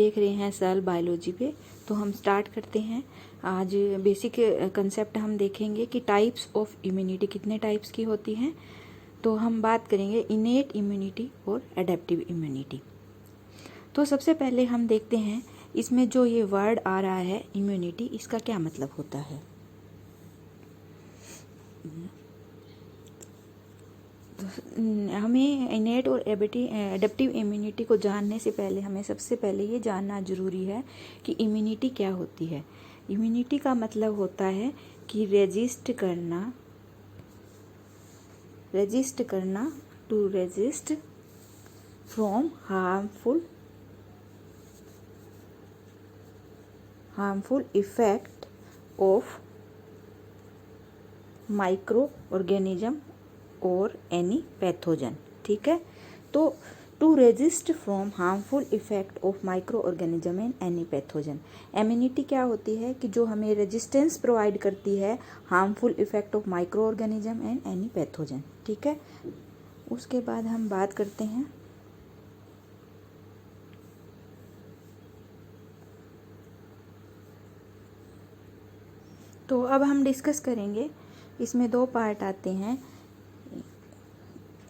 देख रहे हैं सेल बायोलॉजी पे। तो हम स्टार्ट करते हैं। आज बेसिक कंसेप्ट हम देखेंगे कि टाइप्स ऑफ इम्यूनिटी कितने टाइप्स की होती हैं। तो हम बात करेंगे इनेट इम्यूनिटी और एडेप्टिव इम्यूनिटी। तो सबसे पहले हम देखते हैं इसमें जो ये वर्ड आ रहा है इम्यूनिटी, इसका क्या मतलब होता है। हमें इनेट और एडेप्टिव इम्यूनिटी को जानने से पहले हमें सबसे पहले ये जानना जरूरी है कि इम्यूनिटी क्या होती है। इम्यूनिटी का मतलब होता है कि रेजिस्ट करना to resist from harmful effect of micro organism और एनी पैथोजन। ठीक है, तो to resist from harmful effect of micro organism and any pathogen. Immunity क्या होती है कि जो हमें रेजिस्टेंस प्रोवाइड करती है harmful effect of micro organism and any pathogen. ठीक है, उसके बाद हम बात करते हैं तो अब हम डिस्कस करेंगे, इसमें दो पार्ट आते हैं,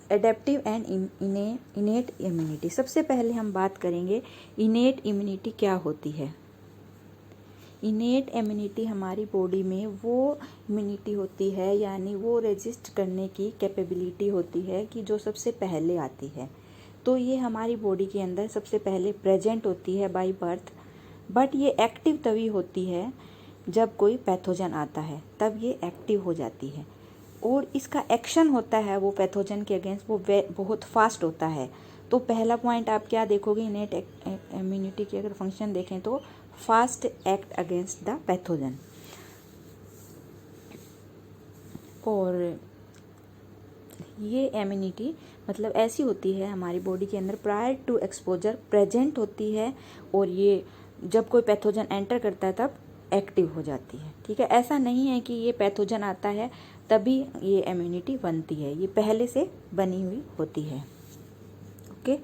एडेप्टिव एंड इनेट इम्यूनिटी। सबसे पहले हम बात करेंगे इनेट इम्यूनिटी क्या होती है। इनेट इम्यूनिटी हमारी बॉडी में वो इम्यूनिटी होती है, यानी वो रेजिस्ट करने की कैपेबिलिटी होती है कि जो सबसे पहले आती है। तो ये हमारी बॉडी के अंदर सबसे पहले प्रेजेंट होती है बाय बर्थ, बट ये एक्टिव तभी होती है जब कोई पैथोजन आता है, तब ये एक्टिव हो जाती है। और इसका एक्शन होता है वो पैथोजन के अगेंस्ट वो बहुत फास्ट होता है। तो पहला पॉइंट आप क्या देखोगे इनेट इम्यूनिटी की अगर फंक्शन देखें तो fast act against the pathogen. और ये इम्यूनिटी मतलब ऐसी होती है हमारी बॉडी के अंदर प्रायर टू एक्सपोजर प्रेजेंट होती है, और ये जब कोई पैथोजन एंटर करता है तब एक्टिव हो जाती है। ठीक है, ऐसा नहीं है कि ये पैथोजन आता है तभी ये इम्यूनिटी बनती है, ये पहले से बनी हुई होती है। ओके,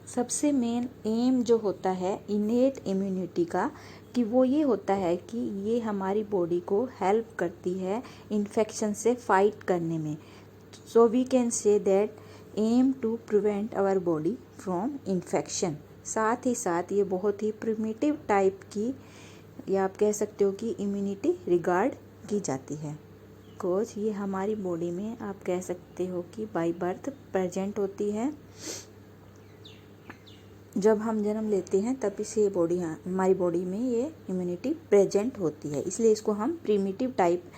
सबसे मेन एम जो होता है इनेट इम्यूनिटी का कि वो ये होता है कि ये हमारी बॉडी को हेल्प करती है इन्फेक्शन से फाइट करने में। So we can say that aim to prevent our body from infection. साथ ही साथ ये बहुत ही प्रिमिटिव टाइप की, या आप कह सकते हो कि इम्यूनिटी रिगार्ड की जाती है। बिकॉज ये हमारी बॉडी में आप कह सकते हो कि बाय बर्थ प्रेजेंट होती है। जब हम जन्म लेते हैं तब से हमारी बॉडी में ये इम्यूनिटी प्रेजेंट होती है, इसलिए इसको हम प्रिमिटिव टाइप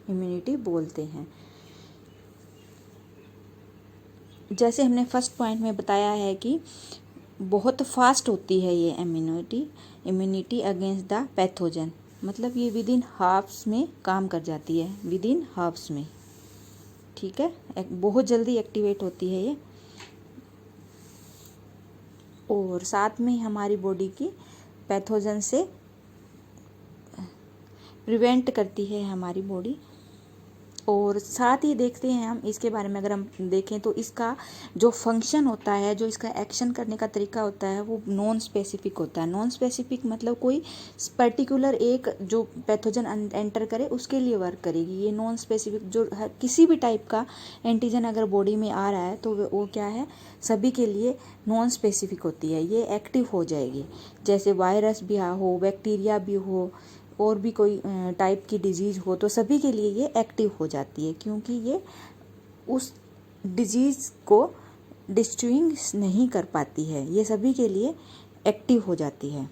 इम्यूनिटी बोलते हैं। जैसे हमने फर्स्ट पॉइंट में बताया है कि बहुत फास्ट होती है ये इम्यूनिटी अगेंस्ट द पैथोजन, मतलब ये विद इन हाफ्स में काम कर जाती है, विद इन हाफ्स में। ठीक है, बहुत जल्दी एक्टिवेट होती है ये, और साथ में हमारी बॉडी की पैथोजन से प्रिवेंट करती है हमारी बॉडी। और साथ ही देखते हैं हम इसके बारे में, अगर हम देखें तो इसका जो फंक्शन होता है, जो इसका एक्शन करने का तरीका होता है वो नॉन स्पेसिफिक होता है। नॉन स्पेसिफिक मतलब कोई पर्टिकुलर एक जो पैथोजन एंटर करे उसके लिए वर्क करेगी। ये नॉन स्पेसिफिक जो किसी भी टाइप का एंटीजन अगर बॉडी में आ रहा है तो वो क्या है, सभी के लिए नॉन स्पेसिफिक होती है, ये एक्टिव हो जाएगी। जैसे वायरस भी हो, बैक्टीरिया भी हो, और भी कोई टाइप की डिजीज़ हो, तो सभी के लिए ये एक्टिव हो जाती है, क्योंकि ये उस डिजीज़ को डिस्ट्रॉइंग नहीं कर पाती है, ये सभी के लिए एक्टिव हो जाती है।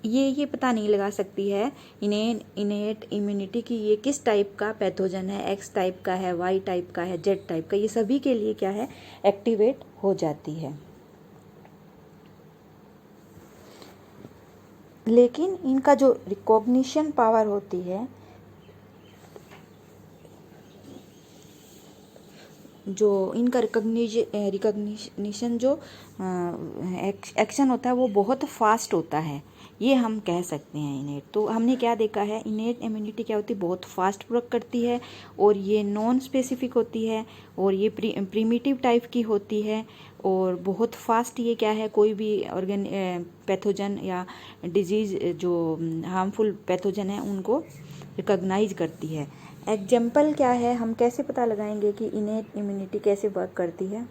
ये पता नहीं लगा सकती है इनेट इम्यूनिटी की ये किस टाइप का पैथोजन है, एक्स टाइप का है, वाई टाइप का है, जेड टाइप का, ये सभी के लिए क्या है, एक्टिवेट हो जाती है। लेकिन इनका जो रिकॉग्निशन पावर होती है, जो इनका रिकग्निशन जो एक्शन होता है वो बहुत फास्ट होता है, ये हम कह सकते हैं इनेट। तो हमने क्या देखा है, इनेट इम्यूनिटी क्या होती है, बहुत फास्ट वर्क करती है और ये नॉन स्पेसिफिक होती है और ये प्रीमिटिव टाइप की होती है और बहुत फास्ट ये क्या है, कोई भी पैथोजन या डिजीज़ जो हार्मफुल पैथोजन है उनको रिकॉग्नाइज करती है। एग्जाम्पल क्या है, हम कैसे पता लगाएंगे कि इनेट इम्यूनिटी कैसे वर्क करती है,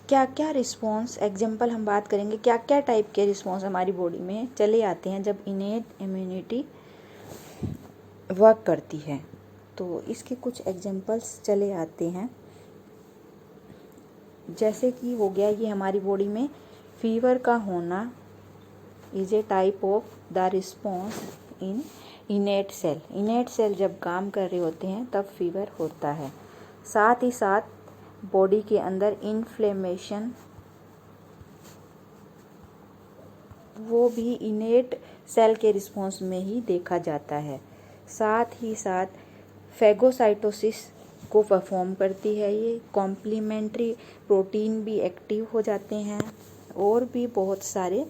क्या क्या रिस्पॉन्स, एग्जाम्पल हम बात करेंगे क्या क्या टाइप के रिस्पॉन्स हमारी बॉडी में चले आते हैं जब इनेट इम्यूनिटी वर्क करती है। तो इसके कुछ एग्जाम्पल्स चले आते हैं, जैसे कि हो गया ये हमारी बॉडी में फीवर का होना is a type of the response in innate cell. Innate cell जब काम कर रहे होते हैं तब फीवर होता है। साथ ही साथ बॉडी के अंदर इन्फ्लेमेशन, वो भी इनेट सेल के रिस्पॉन्स में ही देखा जाता है। साथ ही साथ फैगोसाइटोसिस को परफॉर्म करती है ये, कॉम्प्लीमेंट्री प्रोटीन भी एक्टिव हो जाते हैं और भी बहुत सारे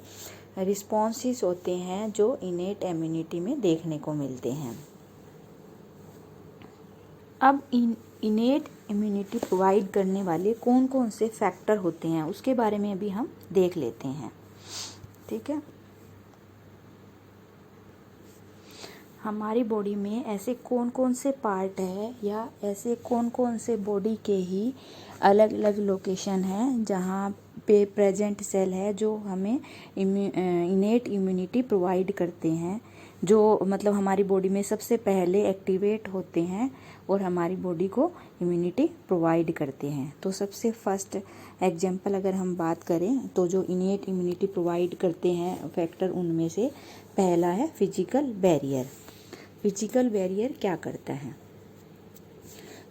रिस्पॉन्सेस होते हैं जो इनेट इम्यूनिटी में देखने को मिलते हैं। अब इनेट इम्यूनिटी प्रोवाइड करने वाले कौन कौन से फैक्टर होते हैं उसके बारे में भी हम देख लेते हैं, ठीक है। हमारी बॉडी में ऐसे कौन कौन से पार्ट है या ऐसे कौन कौन से बॉडी के ही अलग अलग लोकेशन है जहाँ पे प्रेजेंट सेल है जो हमें इनेट इम्यूनिटी प्रोवाइड करते हैं, जो मतलब हमारी बॉडी में सबसे पहले एक्टिवेट होते हैं और हमारी बॉडी को इम्यूनिटी प्रोवाइड करते हैं। तो सबसे फर्स्ट एग्जांपल अगर हम बात करें तो जो इनेट इम्यूनिटी प्रोवाइड करते हैं फैक्टर, उनमें से पहला है फिजिकल बैरियर। फिजिकल बैरियर क्या करता है,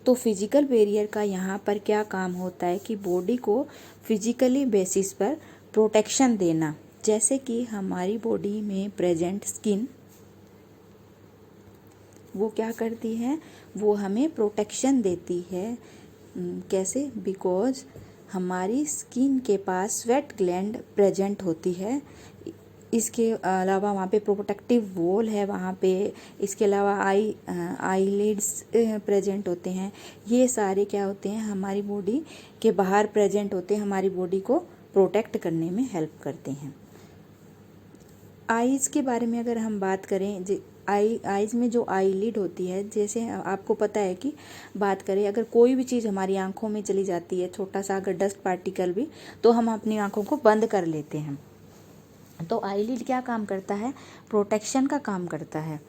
तो फिजिकल बैरियर का यहाँ पर क्या काम होता है कि बॉडी को फिजिकली बेसिस पर प्रोटेक्शन देना। जैसे कि हमारी बॉडी में प्रेजेंट स्किन, वो क्या करती है, वो हमें प्रोटेक्शन देती है। कैसे, बिकॉज हमारी स्किन के पास स्वेट ग्लैंड प्रेजेंट होती है। इसके अलावा वहाँ पे प्रोटेक्टिव वॉल है वहाँ पे, इसके अलावा आईलिड्स प्रेजेंट होते हैं। ये सारे क्या होते हैं, हमारी बॉडी के बाहर प्रेजेंट होते हैं, हमारी बॉडी को प्रोटेक्ट करने में हेल्प करते हैं। आईज़ के बारे में अगर हम बात करें, आईज़ में जो आईलिड होती है, जैसे आपको पता है कि बात करें अगर कोई भी चीज़ हमारी आंखों में चली जाती है, छोटा सा अगर डस्ट पार्टिकल भी, तो हम अपनी आंखों को बंद कर लेते हैं। तो आईलिड क्या काम करता है, प्रोटेक्शन का काम करता है।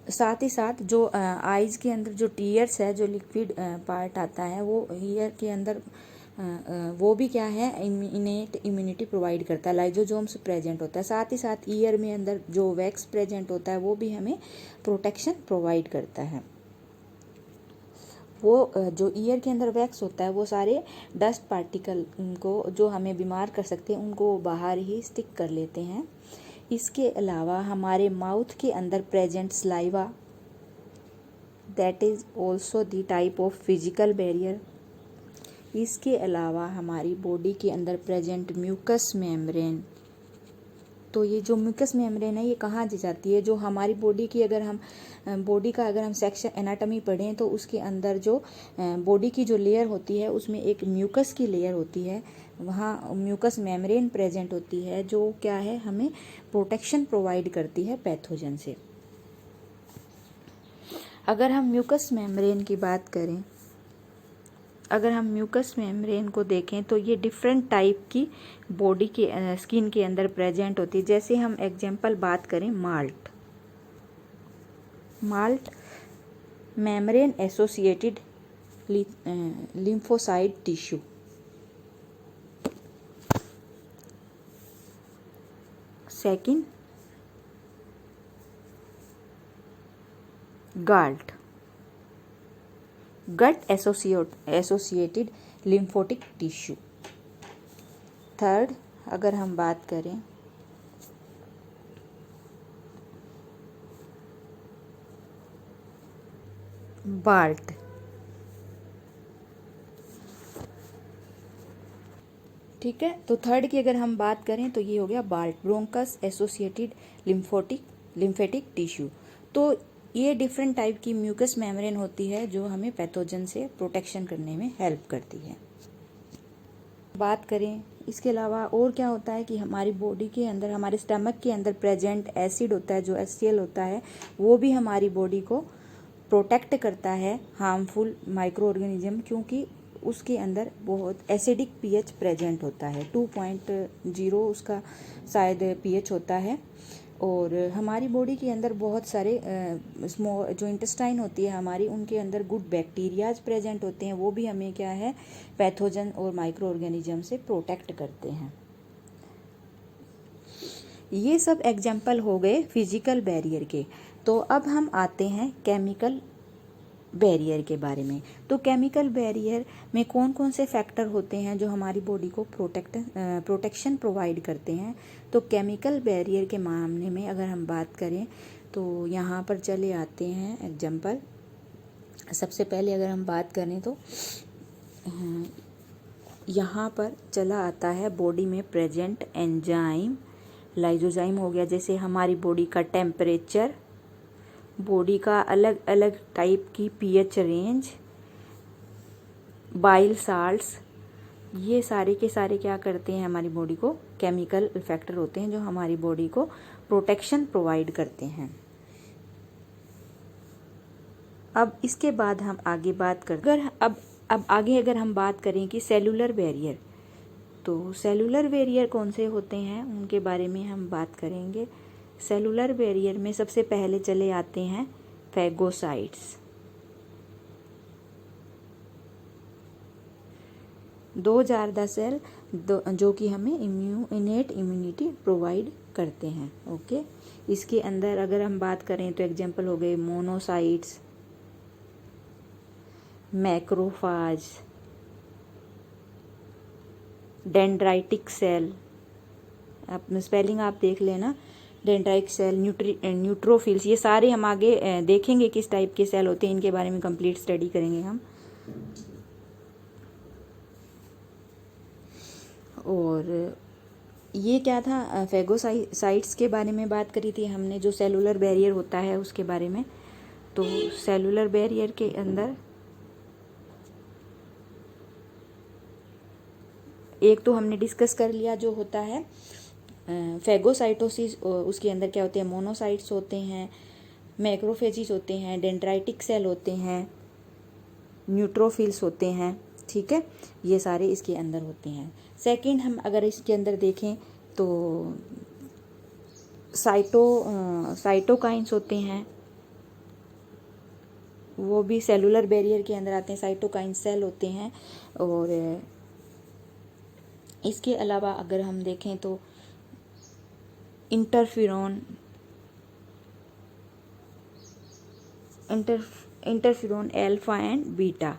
साथ ही साथ जो आईज़ के अंदर जो टीयर्स है, जो लिक्विड पार्ट आता है, वो ईयर के अंदर वो भी क्या है, इनेट इम्यूनिटी प्रोवाइड करता है। लाइजोसोम्स प्रेजेंट होता है। साथ ही साथ ईयर में अंदर जो वैक्स प्रेजेंट होता है वो भी हमें प्रोटेक्शन प्रोवाइड करता है। वो जो ईयर के अंदर वैक्स होता है वो सारे डस्ट पार्टिकल को जो हमें बीमार कर सकते हैं उनको बाहर ही स्टिक कर लेते हैं। इसके अलावा हमारे माउथ के अंदर present saliva, that is also the type of physical barrier. इसके अलावा हमारी बॉडी के अंदर प्रेजेंट म्यूकस मेम्ब्रेन, तो ये जो म्यूकस मेम्ब्रेन है ये कहाँ जाती है, जो हमारी बॉडी की अगर हम बॉडी का अगर हम सेक्शन एनाटॉमी पढ़ें तो उसके अंदर जो बॉडी की जो लेयर होती है उसमें एक म्यूकस की लेयर होती है, वहाँ म्यूकस मेम्ब्रेन प्रेजेंट होती है जो क्या है, हमें प्रोटेक्शन प्रोवाइड करती है पैथोजन से। अगर हम म्यूकस मेम्ब्रेन की बात करें, अगर हम म्यूकस मेम्ब्रेन को देखें तो ये डिफरेंट टाइप की बॉडी के स्किन के अंदर प्रेजेंट होती है। जैसे हम एग्जांपल बात करें MALT membrane associated lymphocyte tissue. Second, gut associated lymphatic tissue. Third, अगर हम बात करें बाल्ट। ठीक है, तो थर्ड की अगर हम बात करें तो ये हो गया bolt, bronchus associated lymphatic tissue. तो ये डिफरेंट टाइप की म्यूकस मेम्ब्रेन होती है जो हमें पैथोजन से प्रोटेक्शन करने में हेल्प करती है। बात करें इसके अलावा और क्या होता है कि हमारी बॉडी के अंदर, हमारे स्टमक के अंदर प्रेजेंट एसिड होता है जो HCl होता है, वो भी हमारी बॉडी को प्रोटेक्ट करता है हार्मफुल माइक्रो ऑर्गेनिज्म, क्योंकि उसके अंदर बहुत एसिडिक pH प्रेजेंट होता है, 2.0 उसका शायद pH होता है। और हमारी बॉडी के अंदर बहुत सारे स्मॉल जो इंटेस्टाइन होती है हमारी, उनके अंदर गुड बैक्टीरियाज प्रेजेंट होते हैं, वो भी हमें क्या है पैथोजन और माइक्रो ऑर्गेनिज्म से प्रोटेक्ट करते हैं। ये सब एग्जाम्पल हो गए फिजिकल बैरियर के। तो अब हम आते हैं केमिकल बैरियर के बारे में। तो केमिकल बैरियर में कौन कौन से फैक्टर होते हैं जो हमारी बॉडी को प्रोटेक्शन प्रोवाइड करते हैं। तो केमिकल बैरियर के मामले में अगर हम बात करें तो यहाँ पर चले आते हैं एग्जाम्पल। सबसे पहले अगर हम बात करें तो यहाँ पर चला आता है बॉडी में प्रेजेंट एंजाइम, लाइजोजाइम हो गया, जैसे हमारी बॉडी का टेम्परेचर, बॉडी का अलग अलग टाइप की pH रेंज, बाइल साल्ट्स, ये सारे के सारे क्या करते हैं हमारी बॉडी को केमिकल फैक्टर होते हैं जो हमारी बॉडी को प्रोटेक्शन प्रोवाइड करते हैं। अब इसके बाद हम आगे बात करते अब आगे अगर हम बात करें कि सेलुलर बैरियर, तो सेलुलर बैरियर कौन से होते हैं उनके बारे में हम बात करेंगे। सेलुलर बैरियर में सबसे पहले चले आते हैं फैगोसाइट्स। 2 ज़्यादा सेल जो कि हमें इनेट इम्यूनिटी प्रोवाइड करते हैं। ओके, इसके अंदर अगर हम बात करें तो एग्जांपल हो गए मोनोसाइट्स, मैक्रोफाज, डेंड्राइटिक सेल, आप स्पेलिंग आप देख लेना, डेंड्राइटिक सेल, न्यूट्रोफिल्स, ये सारे हम आगे देखेंगे किस टाइप के सेल होते हैं, इनके बारे में कंप्लीट स्टडी करेंगे हम। और ये क्या था, फैगोसाइट्स के बारे में बात करी थी हमने, जो सेलुलर बैरियर होता है उसके बारे में। तो सेलुलर बैरियर के अंदर एक तो हमने डिस्कस कर लिया जो होता है फैगोसाइटोसिस, उसके अंदर क्या होते हैं, मोनोसाइट्स होते हैं, मैक्रोफेजिस होते हैं, डेंड्राइटिक सेल होते हैं, न्यूट्रोफिल्स होते हैं। ठीक है, ये सारे इसके अंदर होते हैं। सेकंड, हम अगर इसके अंदर देखें तो साइटोकाइंस होते हैं, वो भी सेलुलर बैरियर के अंदर आते हैं, साइटोकाइन सेल होते हैं। और इसके अलावा अगर हम देखें तो इंटरफेरोन अल्फा एंड बीटा,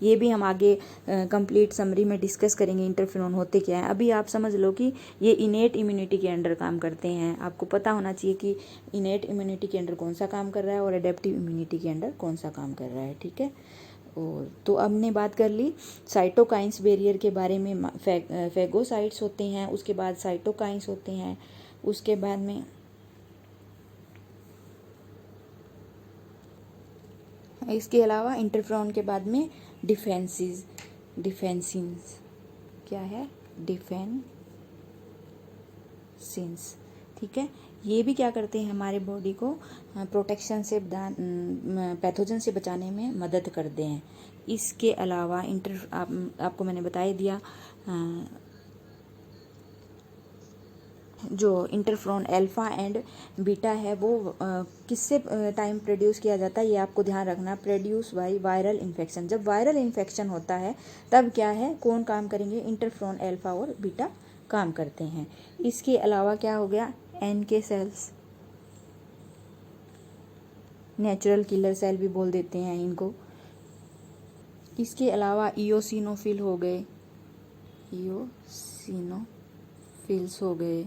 ये भी हम आगे कंप्लीट समरी में डिस्कस करेंगे इंटरफेरोन होते क्या है। अभी आप समझ लो कि ये इनेट इम्यूनिटी के अंडर काम करते हैं। आपको पता होना चाहिए कि इनेट इम्यूनिटी के अंडर कौन सा काम कर रहा है और एडेप्टिव इम्यूनिटी के अंडर कौन सा काम कर रहा है। ठीक है, और तो अब हमने बात कर ली साइटोकाइंस बैरियर के बारे में। फैगोसाइट्स होते हैं, उसके बाद साइटोकाइंस होते हैं, उसके बाद में इसके अलावा इंटरफेरोन के बाद में डिफेंसिन्स क्या है, डिफेंसिन्स। ठीक है, ये भी क्या करते हैं हमारे बॉडी को प्रोटेक्शन से, पैथोजन से बचाने में मदद करते हैं। इसके अलावा आपको मैंने बता दिया जो इंटरफेरोन अल्फा एंड बीटा है वो किससे टाइम प्रोड्यूस किया जाता है, ये आपको ध्यान रखना, प्रोड्यूस बाय वायरल इन्फेक्शन। जब वायरल इन्फेक्शन होता है तब क्या है, कौन काम करेंगे, इंटरफेरोन अल्फा और बीटा काम करते हैं। इसके अलावा क्या हो गया, NK cells, natural killer cell भी बोल देते हैं इनको। इसके अलावा इओसिनोफिल हो गए, इओसिनोफिल्स हो गए,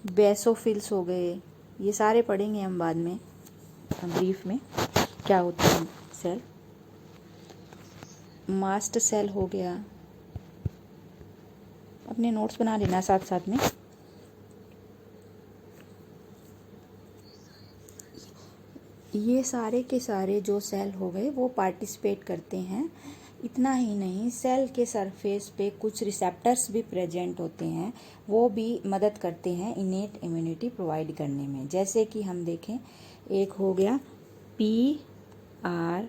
बेसोफिल्स हो गए, ये सारे पढ़ेंगे हम बाद में ब्रीफ में क्या होते हैं सेल, मास्ट सेल हो गया। अपने नोट्स बना लेना साथ साथ में। ये सारे के सारे जो सेल हो गए वो पार्टिसिपेट करते हैं। इतना ही नहीं, सेल के सरफेस पे कुछ रिसेप्टर्स भी प्रेजेंट होते हैं, वो भी मदद करते हैं इनेट इम्यूनिटी प्रोवाइड करने में। जैसे कि हम देखें, एक हो गया PRR,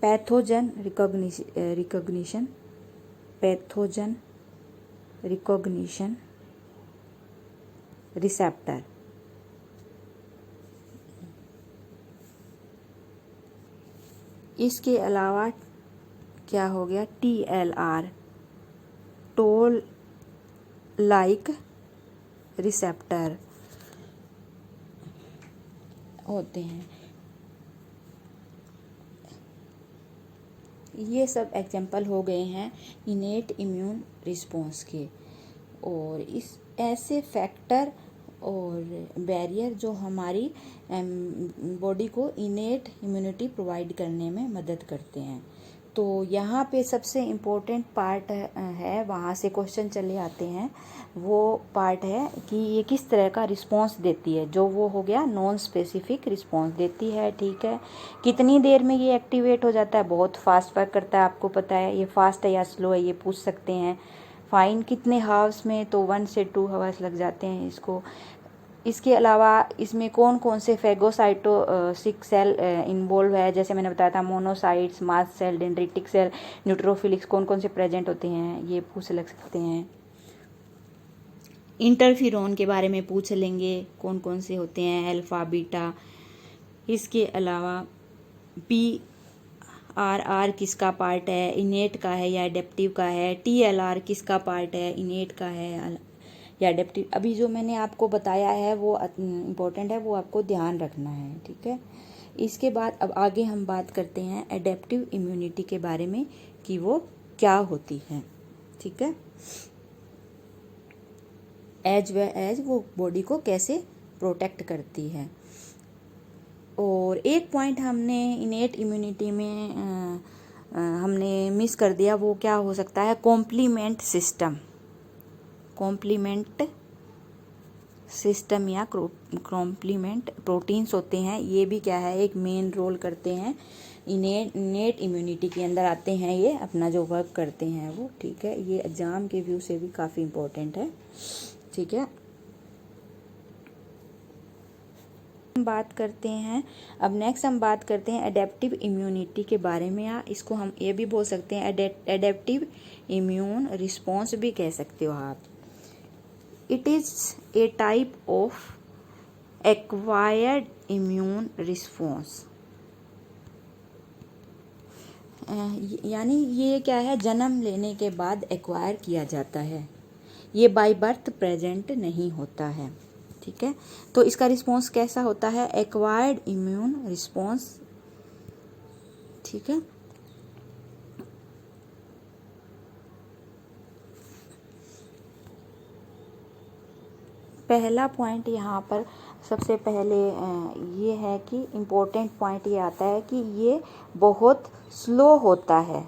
pathogen recognition, pathogen recognition receptor. इसके अलावा क्या हो गया, TLR, टोल लाइक रिसेप्टर होते हैं। ये सब एग्जाम्पल हो गए हैं इनेट इम्यून रिस्पॉन्स के। और इस ऐसे फैक्टर और बैरियर जो हमारी बॉडी को इनेट इम्यूनिटी प्रोवाइड करने में मदद करते हैं। तो यहाँ पे सबसे इम्पोर्टेंट पार्ट है, वहाँ से क्वेश्चन चले आते हैं। वो पार्ट है कि ये किस तरह का रिस्पॉन्स देती है, जो वो हो गया नॉन स्पेसिफिक रिस्पॉन्स देती है। ठीक है, कितनी देर में ये एक्टिवेट हो जाता है, बहुत फास्ट वर्क करता है, आपको पता है। ये फास्ट है या स्लो है ये पूछ सकते हैं। फाइन कितने हावर्स में, तो 1 से 2 हावर्स लग जाते हैं इसको। इसके अलावा इसमें कौन कौन से फेगोसाइटोसिक सेल इन्वॉल्व है, जैसे मैंने बताया था, monocytes, mast cell, dendritic cell, neutrophils, कौन कौन से प्रेजेंट होते हैं ये पूछ लग सकते हैं। इंटरफिरोन के बारे में पूछ लेंगे, कौन कौन से होते हैं, अल्फा, बीटा। इसके अलावा PRR किसका पार्ट है, इनेट का है या एडेप्टिव का है। TLR किसका पार्ट है, इनेट का है या एडेप्टिव। अभी जो मैंने आपको बताया है वो इम्पोर्टेंट है, वो आपको ध्यान रखना है। ठीक है, इसके बाद अब आगे हम बात करते हैं एडेप्टिव इम्यूनिटी के बारे में कि वो क्या होती है। ठीक है, एज वो बॉडी को कैसे प्रोटेक्ट करती है। और एक पॉइंट हमने इनेट इम्यूनिटी में हमने मिस कर दिया, वो क्या हो सकता है, कॉम्प्लीमेंट सिस्टम। कॉम्प्लीमेंट सिस्टम या कॉम्प्लीमेंट प्रोटीन्स होते हैं, ये भी क्या है, एक मेन रोल करते हैं इनेट इम्यूनिटी के अंदर आते हैं। ये अपना जो वर्क करते हैं वो। ठीक है, ये एग्जाम के व्यू से भी काफ़ी इम्पोर्टेंट है। ठीक है, बात करते हैं अब नेक्स्ट हम बात करते हैं एडेप्टिव इम्यूनिटी के बारे में, या इसको हम ये भी बोल सकते हैं एडेप्टिव इम्यून रिस्पॉन्स भी कह सकते हो आप। It is a type of acquired immune response, यानी ये क्या है, जन्म लेने के बाद एक्वायर किया जाता है, ये बाय बर्थ प्रेजेंट नहीं होता है। ठीक है, तो इसका रिस्पॉन्स कैसा होता है, एक्वायर्ड इम्यून रिस्पॉन्स। ठीक है, पहला पॉइंट यहाँ पर सबसे पहले ये है कि इम्पोर्टेंट पॉइंट ये आता है कि ये बहुत स्लो होता है।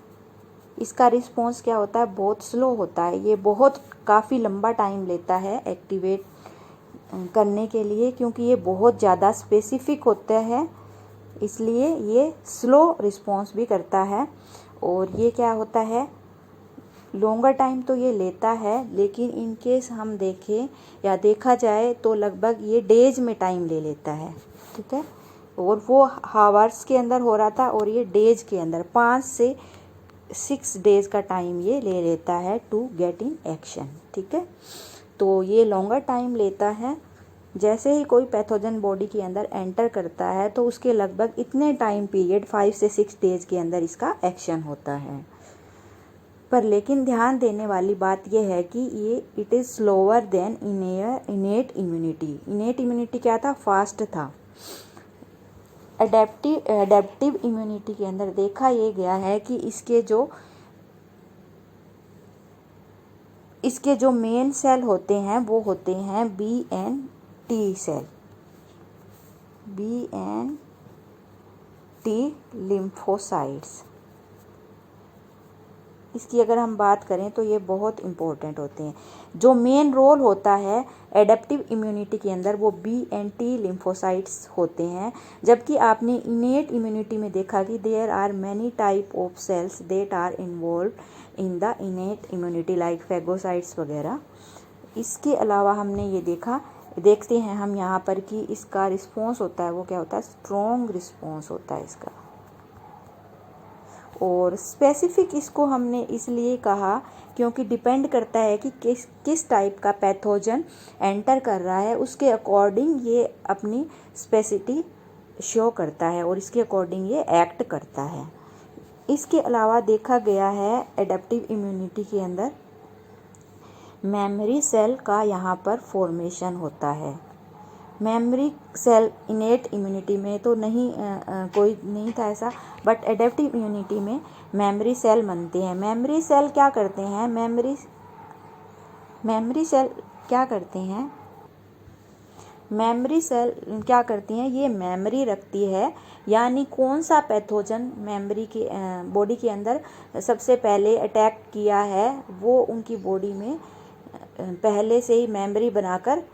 इसका रिस्पॉन्स क्या होता है, बहुत स्लो होता है। ये बहुत काफ़ी लंबा टाइम लेता है एक्टिवेट करने के लिए, क्योंकि ये बहुत ज़्यादा स्पेसिफिक होता है, इसलिए ये स्लो रिस्पॉन्स भी करता है। और ये क्या होता है, लॉन्गर टाइम तो ये लेता है, लेकिन इन केस हम देखें या देखा जाए तो लगभग ये डेज में टाइम ले लेता है। ठीक है, और वो हावर्स के अंदर हो रहा था और ये डेज के अंदर 5 से 6 डेज का टाइम ये ले लेता है टू गेट इन एक्शन। ठीक है, तो ये लॉन्गर टाइम लेता है। जैसे ही कोई पैथोजन बॉडी के अंदर एंटर करता है तो उसके लगभग इतने टाइम पीरियड 5 से 6 डेज के अंदर इसका एक्शन होता है। पर लेकिन ध्यान देने वाली बात यह है कि ये it is slower then innate immunity. Innate immunity क्या था, फास्ट था। एडेप्टिव इम्यूनिटी के अंदर देखा ये गया है कि इसके जो मेन सेल होते हैं वो होते हैं BNT सेल। T lymphocytes. इसकी अगर हम बात करें तो ये बहुत इम्पोर्टेंट होते हैं। जो मेन रोल होता है एडेप्टिव इम्यूनिटी के अंदर वो बी एंड टी लिम्फोसाइट्स होते हैं। जबकि आपने इनेट इम्यूनिटी में देखा कि there are many type of cells that are involve in the innate immunity like phagocytes वगैरह। इसके अलावा हमने ये देखते हैं हम यहाँ पर कि इसका रिस्पॉन्स होता है वो क्या होता है, स्ट्रॉन्ग रिस्पॉन्स होता है इसका। और स्पेसिफिक इसको हमने इसलिए कहा क्योंकि डिपेंड करता है कि किस टाइप का पैथोजन एंटर कर रहा है, उसके अकॉर्डिंग ये अपनी स्पेसिटी शो करता है और इसके अकॉर्डिंग ये एक्ट करता है। इसके अलावा देखा गया है एडेप्टिव इम्यूनिटी के अंदर मेमोरी सेल का यहाँ पर फॉर्मेशन होता है। मेमोरी सेल इनेट इम्यूनिटी में तो कोई नहीं था ऐसा, बट एडेप्टिव इम्यूनिटी में मेमोरी सेल बनते हैं। मेमोरी सेल क्या करते हैं, मेमोरी सेल क्या करती हैं, ये मेमोरी रखती है। यानी कौन सा पैथोजन मेमोरी के बॉडी के अंदर सबसे पहले अटैक किया है वो उनकी बॉडी में पहले से ही मेमोरी बनाकर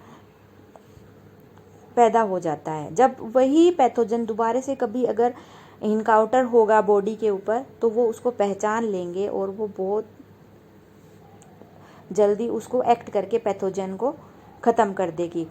पैदा हो जाता है। जब वही पैथोजन दोबारा से कभी अगर इनकाउंटर होगा बॉडी के ऊपर तो वो उसको पहचान लेंगे और वो बहुत जल्दी उसको एक्ट करके पैथोजन को ख़त्म कर देगी।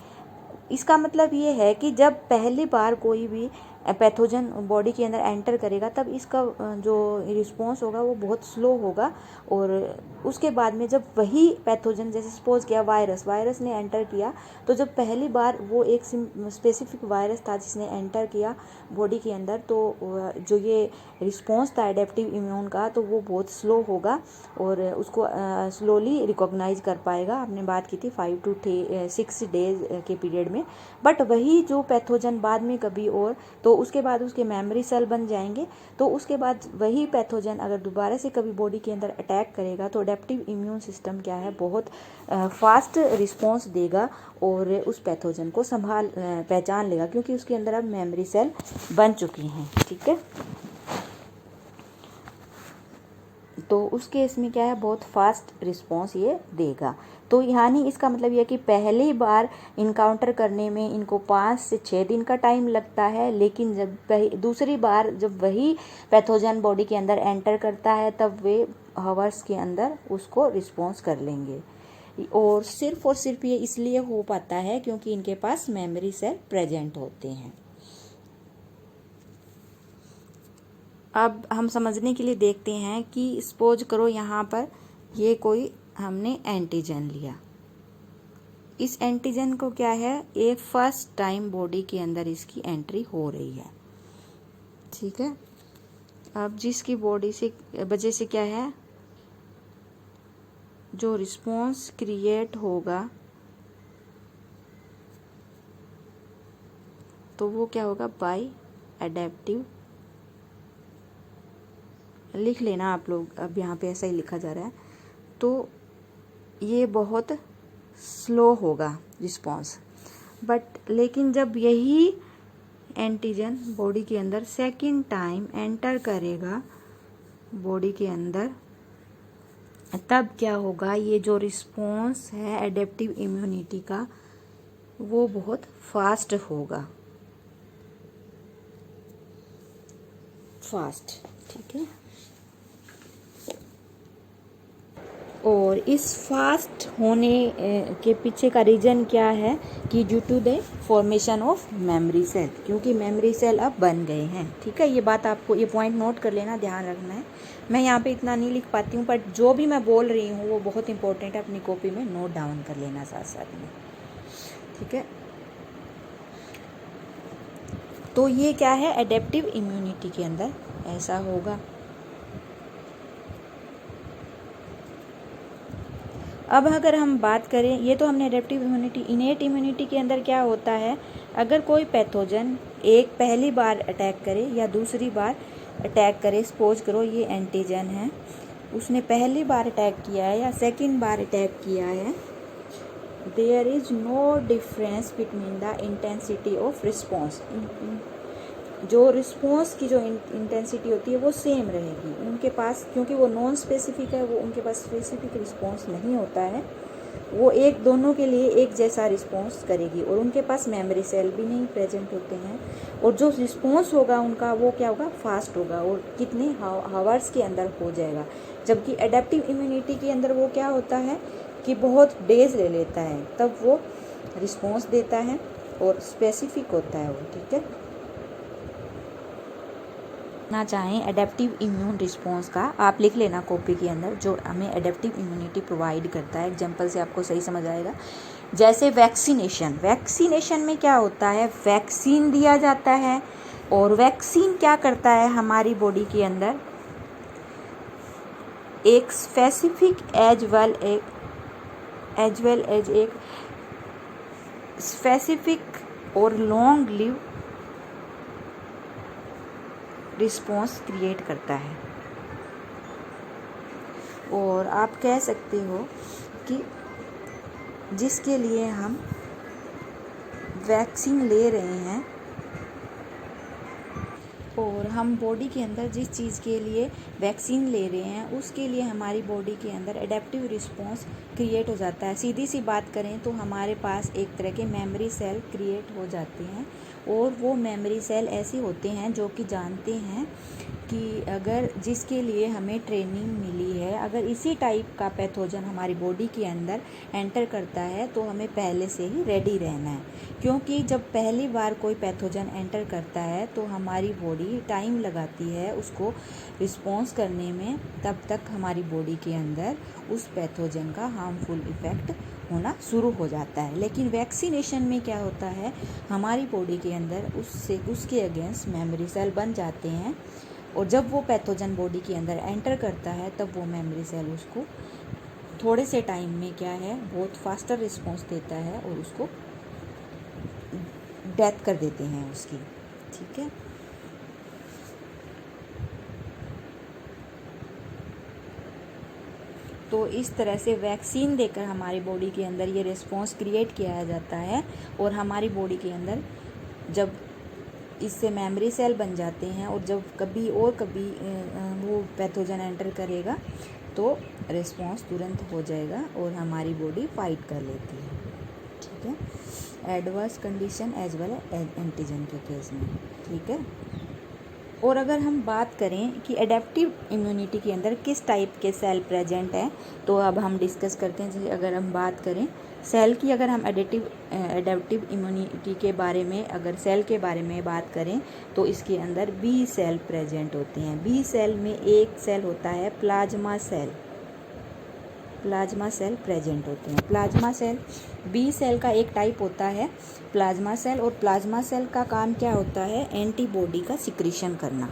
इसका मतलब ये है कि जब पहली बार कोई भी पैथोजन बॉडी के अंदर एंटर करेगा तब इसका जो रिस्पॉन्स होगा वो बहुत स्लो होगा। और उसके बाद में जब वही पैथोजन, जैसे सपोज किया वायरस ने एंटर किया, तो जब पहली बार वो एक स्पेसिफिक वायरस था जिसने एंटर किया बॉडी के अंदर, तो जो ये रिस्पॉन्स था एडेप्टिव इम्यून का तो वो बहुत स्लो होगा और उसको स्लोली रिकॉग्नाइज कर पाएगा। आपने बात की थी 5 to 6 डेज के पीरियड में। बट वही जो पैथोजन बाद में कभी और, तो उसके बाद उसके मेमोरी सेल बन जाएंगे। तो उसके बाद वही पैथोजन अगर दोबारा से कभी बॉडी के अंदर अटैक करेगा तो एडेप्टिव इम्यून सिस्टम क्या है, बहुत फास्ट रिस्पॉन्स देगा और उस पैथोजन को पहचान लेगा क्योंकि उसके अंदर अब मेमोरी सेल बन चुकी हैं। ठीक है, तो उस केस में क्या है, बहुत फास्ट रिस्पॉन्स ये देगा। तो यानी इसका मतलब ये है कि पहली बार इनकाउंटर करने में इनको 5 से 6 दिन का टाइम लगता है, लेकिन जब दूसरी बार जब वही पैथोजन बॉडी के अंदर एंटर करता है तब वे हावर्स के अंदर उसको रिस्पॉन्स कर लेंगे। और सिर्फ ये इसलिए हो पाता है क्योंकि इनके पास मेमोरी सेल प्रेजेंट होते हैं। अब हम समझने के लिए देखते हैं कि सपोज करो यहाँ पर ये कोई हमने एंटीजन लिया। इस एंटीजन को क्या है, ये फर्स्ट टाइम बॉडी के अंदर इसकी एंट्री हो रही है। ठीक है, अब जिसकी बॉडी से वजह से क्या है, जो रिस्पॉन्स क्रिएट होगा तो वो क्या होगा, बाय एडेप्टिव। लिख लेना आप लोग, अब यहाँ पे ऐसा ही लिखा जा रहा है। तो ये बहुत स्लो होगा रिस्पॉन्स, बट लेकिन जब यही एंटीजन बॉडी के अंदर सेकंड टाइम एंटर करेगा बॉडी के अंदर, तब क्या होगा, ये जो रिस्पॉन्स है एडेप्टिव इम्यूनिटी का वो बहुत फास्ट होगा, फास्ट। ठीक है, और इस फास्ट होने के पीछे का रीज़न क्या है कि due to the formation of memory cell, क्योंकि मेमोरी सेल अब बन गए हैं। ठीक है, ये बात आपको, ये पॉइंट नोट कर लेना, ध्यान रखना है। मैं यहाँ पे इतना नहीं लिख पाती हूँ, बट जो भी मैं बोल रही हूँ वो बहुत इंपॉर्टेंट है, अपनी कॉपी में नोट डाउन कर लेना साथ साथ में। ठीक है, तो ये क्या है, एडेप्टिव इम्यूनिटी के अंदर ऐसा होगा। अब अगर हम बात करें, ये तो हमने एडेप्टिव इम्यूनिटी। इनेट इम्यूनिटी के अंदर क्या होता है, अगर कोई पैथोजन एक पहली बार अटैक करे या दूसरी बार अटैक करे, सपोज करो ये एंटीजन है, उसने पहली बार अटैक किया है या सेकंड बार अटैक किया है, there is no difference between the intensity of response. जो रिस्पॉन्स की जो इंटेंसिटी होती है वो सेम रहेगी उनके पास, क्योंकि वो नॉन स्पेसिफिक है, वो उनके पास स्पेसिफिक रिस्पॉन्स नहीं होता है, वो एक दोनों के लिए एक जैसा रिस्पॉन्स करेगी। और उनके पास मेमोरी सेल भी नहीं प्रेजेंट होते हैं, और जो रिस्पॉन्स होगा उनका वो क्या होगा, फास्ट होगा और कितने हावर्स के अंदर हो जाएगा। जबकि एडेप्टिव इम्यूनिटी के अंदर वो क्या होता है कि बहुत डेज ले लेता है, तब वो रिस्पॉन्स देता है और स्पेसिफिक होता है वो। ठीक है, ना चाहें एडेप्टिव इम्यून रिस्पॉन्स का आप लिख लेना कॉपी के अंदर, जो हमें एडेप्टिव इम्यूनिटी प्रोवाइड करता है। एग्जांपल से आपको सही समझ आएगा। जैसे वैक्सीनेशन में क्या होता है, वैक्सीन दिया जाता है, और वैक्सीन क्या करता है हमारी बॉडी के अंदर, एक स्पेसिफिक एज वेल एज एक स्पेसिफिक और लॉन्ग लिव रिस्पॉन्स क्रिएट करता है। और आप कह सकते हो कि जिसके लिए हम वैक्सीन ले रहे हैं, और हम बॉडी के अंदर जिस चीज़ के लिए वैक्सीन ले रहे हैं उसके लिए हमारी बॉडी के अंदर एडेप्टिव रिस्पॉन्स क्रिएट हो जाता है। सीधी सी बात करें तो हमारे पास एक तरह के मेमोरी सेल क्रिएट हो जाते हैं, और वो मेमोरी सेल ऐसे होते हैं जो कि जानते हैं कि अगर जिसके लिए हमें ट्रेनिंग मिली है, अगर इसी टाइप का पैथोजन हमारी बॉडी के अंदर एंटर करता है तो हमें पहले से ही रेडी रहना है। क्योंकि जब पहली बार कोई पैथोजन एंटर करता है तो हमारी बॉडी टाइम लगाती है उसको रिस्पॉन्स करने में, तब तक हमारी बॉडी के अंदर उस पैथोजन का हार्मफुल इफ़ेक्ट होना शुरू हो जाता है। लेकिन वैक्सीनेशन में क्या होता है, हमारी बॉडी के अंदर उसके अगेंस्ट मेमोरी सेल बन जाते हैं, और जब वो पैथोजन बॉडी के अंदर एंटर करता है तब वो मेमोरी सेल उसको थोड़े से टाइम में क्या है, बहुत फास्टर रिस्पॉन्स देता है और उसको डेथ कर देते हैं उसकी। ठीक है, तो इस तरह से वैक्सीन देकर हमारी बॉडी के अंदर ये रिस्पॉन्स क्रिएट किया जाता है, और हमारी बॉडी के अंदर जब इससे मेमोरी सेल बन जाते हैं, और जब कभी वो पैथोजन एंटर करेगा तो रिस्पॉन्स तुरंत हो जाएगा और हमारी बॉडी फाइट कर लेती है। ठीक है, adverse condition as well as antigen के केस में। ठीक है, और अगर हम बात करें कि एडेप्टिव इम्यूनिटी के अंदर किस टाइप के सेल प्रेजेंट हैं, तो अब हम डिस्कस करते हैं। जैसे अगर हम बात करें सेल की, अगर हम एडेप्टिव इम्यूनिटी के बारे में, अगर सेल के बारे में बात करें तो इसके अंदर बी सेल प्रेजेंट होते हैं। बी सेल में एक सेल होता है प्लाज्मा सेल प्रेजेंट होते हैं। प्लाज्मा सेल बी सेल का एक टाइप होता है प्लाज्मा सेल, और प्लाज्मा सेल का काम क्या होता है, एंटीबॉडी का सिक्रीशन करना।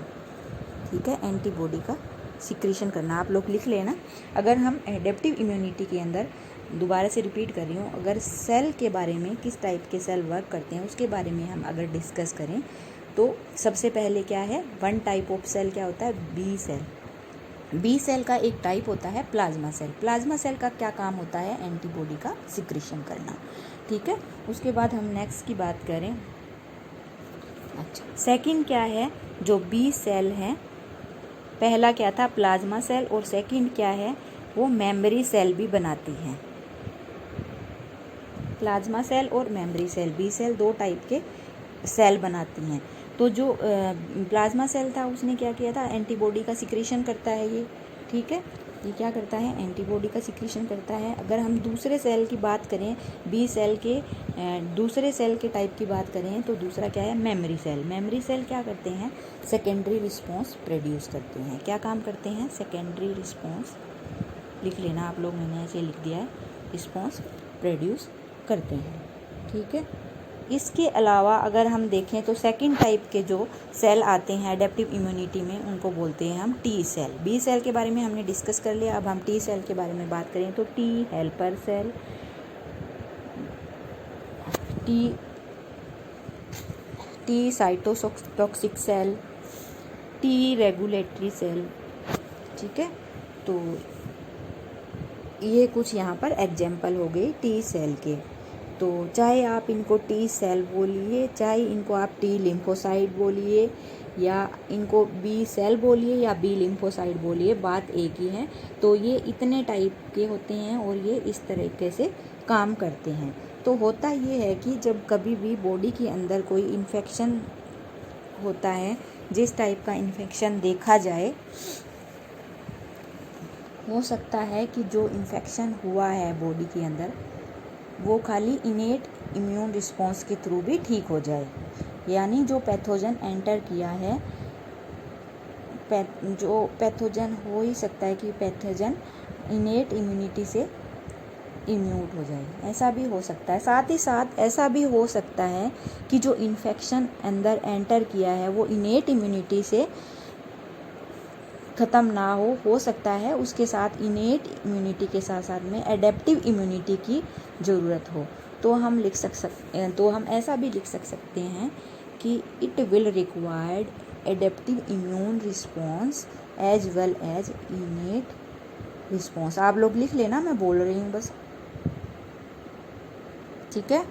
ठीक है, एंटीबॉडी का सिक्रीशन करना, आप लोग लिख लेना। अगर हम एडेप्टिव इम्यूनिटी के अंदर, दोबारा से रिपीट कर रही हूँ, अगर सेल के बारे में, किस टाइप के सेल वर्क करते हैं उसके बारे में हम अगर डिस्कस करें तो सबसे पहले क्या है, वन टाइप ऑफ सेल क्या होता है, बी सेल। बी सेल का एक टाइप होता है प्लाज्मा सेल। प्लाज्मा सेल का क्या काम होता है, एंटीबॉडी का सिक्रीशन करना। ठीक है, उसके बाद हम नेक्स्ट की बात करें। अच्छा, सेकंड क्या है, जो बी सेल है, पहला क्या था प्लाज्मा सेल, और सेकंड क्या है, वो मेमोरी सेल भी बनाती हैं। प्लाज्मा सेल और मेमोरी सेल, बी सेल दो टाइप के सेल बनाती हैं। तो जो प्लाज्मा सेल था उसने क्या किया था, एंटीबॉडी का सिक्रीशन करता है ये। ठीक है, ये क्या करता है, एंटीबॉडी का सिक्रीशन करता है। अगर हम दूसरे सेल की बात करें, बी सेल के दूसरे सेल के टाइप की बात करें तो दूसरा क्या है, मेमोरी सेल। मेमोरी सेल क्या करते हैं, सेकेंडरी रिस्पॉन्स प्रोड्यूस करते हैं। क्या काम करते हैं, सेकेंडरी रिस्पॉन्स, लिख लेना आप लोग, मैंने ऐसे लिख दिया है, रिस्पॉन्स प्रोड्यूस करते हैं। ठीक है, इसके अलावा अगर हम देखें तो सेकंड टाइप के जो सेल आते हैं एडेप्टिव इम्यूनिटी में, उनको बोलते हैं हम टी सेल। बी सेल के बारे में हमने डिस्कस कर लिया, अब हम टी सेल के बारे में बात करें तो T helper cell, T cytotoxic cell, T regulatory cell. ठीक है, तो ये कुछ यहाँ पर एग्जाम्पल हो गए टी सेल के। तो चाहे आप इनको टी सेल बोलिए, चाहे इनको आप टी लिम्फोसाइट बोलिए, या इनको बी सेल बोलिए या बी लिम्फोसाइट बोलिए, बात एक ही है। तो ये इतने टाइप के होते हैं और ये इस तरीके से काम करते हैं। तो होता ये है कि जब कभी भी बॉडी के अंदर कोई इन्फेक्शन होता है, जिस टाइप का इन्फेक्शन देखा जाए, हो सकता है कि जो इन्फेक्शन हुआ है बॉडी के अंदर वो खाली इनेट इम्यून रिस्पॉन्स के थ्रू भी ठीक हो जाए, यानी जो पैथोजन एंटर किया है, जो पैथोजन हो ही सकता है कि पैथोजन इनेट इम्यूनिटी से इम्यून हो जाए, ऐसा भी हो सकता है। साथ ही साथ ऐसा भी हो सकता है कि जो इन्फेक्शन अंदर एंटर किया है वो इनेट इम्यूनिटी से ख़त्म ना हो सकता है उसके साथ इनेट इम्यूनिटी के साथ साथ में एडेप्टिव इम्यूनिटी की ज़रूरत हो। तो हम ऐसा भी लिख सकते हैं कि it will required adaptive immune response as well as innate response. आप लोग लिख लेना, मैं बोल रही हूँ बस, ठीक है।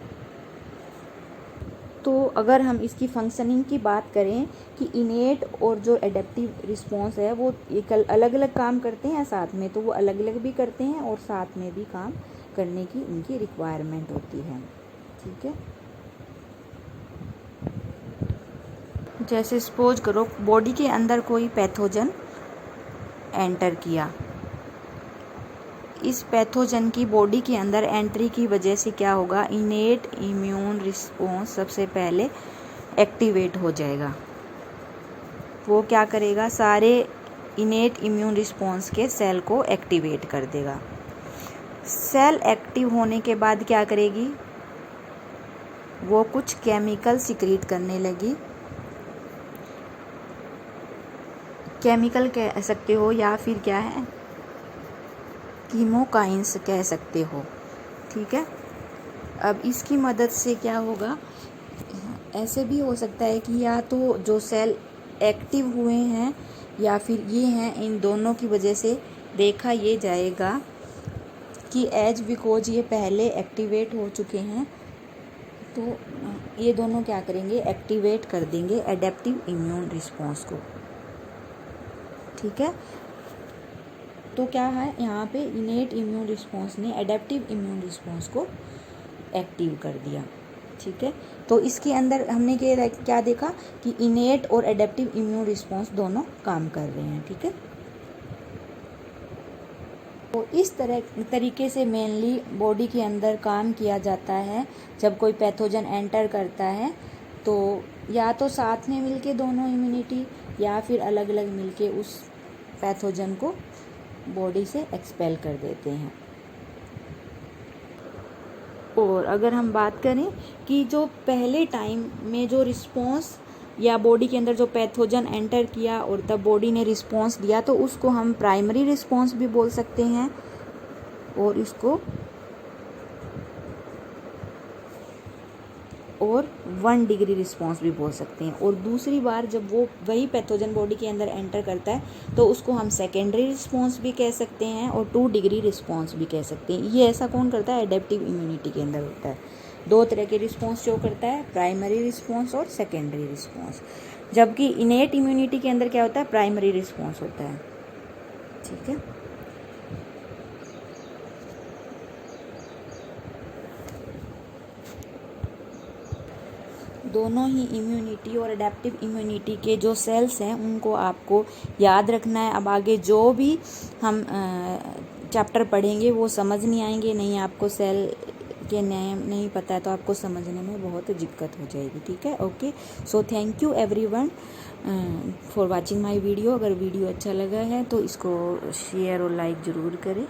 तो अगर हम इसकी फंक्शनिंग की बात करें कि इनेट और जो एडेप्टिव रिस्पॉन्स है वो एक अलग अलग काम करते हैं साथ में, तो वो अलग अलग भी करते हैं और साथ में भी काम करने की उनकी रिक्वायरमेंट होती है, ठीक है। जैसे सपोज करो बॉडी के अंदर कोई पैथोजन एंटर किया, इस पैथोजन की बॉडी के अंदर एंट्री की वजह से क्या होगा, इनेट इम्यून रिस्पॉन्स सबसे पहले एक्टिवेट हो जाएगा। वो क्या करेगा, सारे इनेट इम्यून रिस्पॉन्स के सेल को एक्टिवेट कर देगा। सेल एक्टिव होने के बाद क्या करेगी, वो कुछ केमिकल सिक्रीट करने लगी, केमिकल कह सकते हो या फिर क्या है कीमोकाइंस कह सकते हो, ठीक है। अब इसकी मदद से क्या होगा, ऐसे भी हो सकता है कि या तो जो सेल एक्टिव हुए हैं या फिर ये हैं, इन दोनों की वजह से देखा ये जाएगा कि एज बिकॉज ये पहले एक्टिवेट हो चुके हैं, तो ये दोनों क्या करेंगे, एक्टिवेट कर देंगे एडेप्टिव इम्यून रिस्पॉन्स को, ठीक है। तो क्या है, यहाँ पे इनेट इम्यून रिस्पॉन्स ने एडेप्टिव इम्यून रिस्पॉन्स को एक्टिव कर दिया, ठीक है। तो इसके अंदर हमने क्या देखा कि इनेट और एडेप्टिव इम्यून रिस्पॉन्स दोनों काम कर रहे हैं, ठीक है। तो इस तरीके से मेनली बॉडी के अंदर काम किया जाता है। जब कोई पैथोजन एंटर करता है तो या तो साथ में मिलके दोनों इम्यूनिटी या फिर अलग अलग मिलके उस पैथोजन को बॉडी से एक्सपेल कर देते हैं। और अगर हम बात करें कि जो पहले टाइम में जो रिस्पॉन्स या बॉडी के अंदर जो पैथोजन एंटर किया और तब बॉडी ने रिस्पॉन्स दिया, तो उसको हम प्राइमरी रिस्पॉन्स भी बोल सकते हैं और इसको 1 डिग्री रिस्पॉन्स भी बोल सकते हैं। और दूसरी बार जब वो वही पैथोजन बॉडी के अंदर एंटर करता है तो उसको हम सेकेंडरी रिस्पॉन्स भी कह सकते हैं और 2 डिग्री रिस्पॉन्स भी कह सकते हैं। ये ऐसा कौन करता है, एडेप्टिव इम्यूनिटी के अंदर होता है। 2 तरह के रिस्पॉन्स शो करता है, प्राइमरी रिस्पॉन्स और सेकेंडरी रिस्पॉन्स। जबकि इनेट इम्यूनिटी के अंदर क्या होता है, प्राइमरी रिस्पॉन्स होता है, ठीक है। दोनों ही इम्यूनिटी और एडेप्टिव इम्यूनिटी के जो सेल्स हैं उनको आपको याद रखना है। अब आगे जो भी हम चैप्टर पढ़ेंगे वो समझ नहीं आएंगे, नहीं आपको सेल के नेम नहीं पता है तो आपको समझने में बहुत दिक्कत हो जाएगी, ठीक है। Okay, so thank you everyone for watching my video. अगर वीडियो अच्छा लगा है तो इसको शेयर और लाइक ज़रूर करें।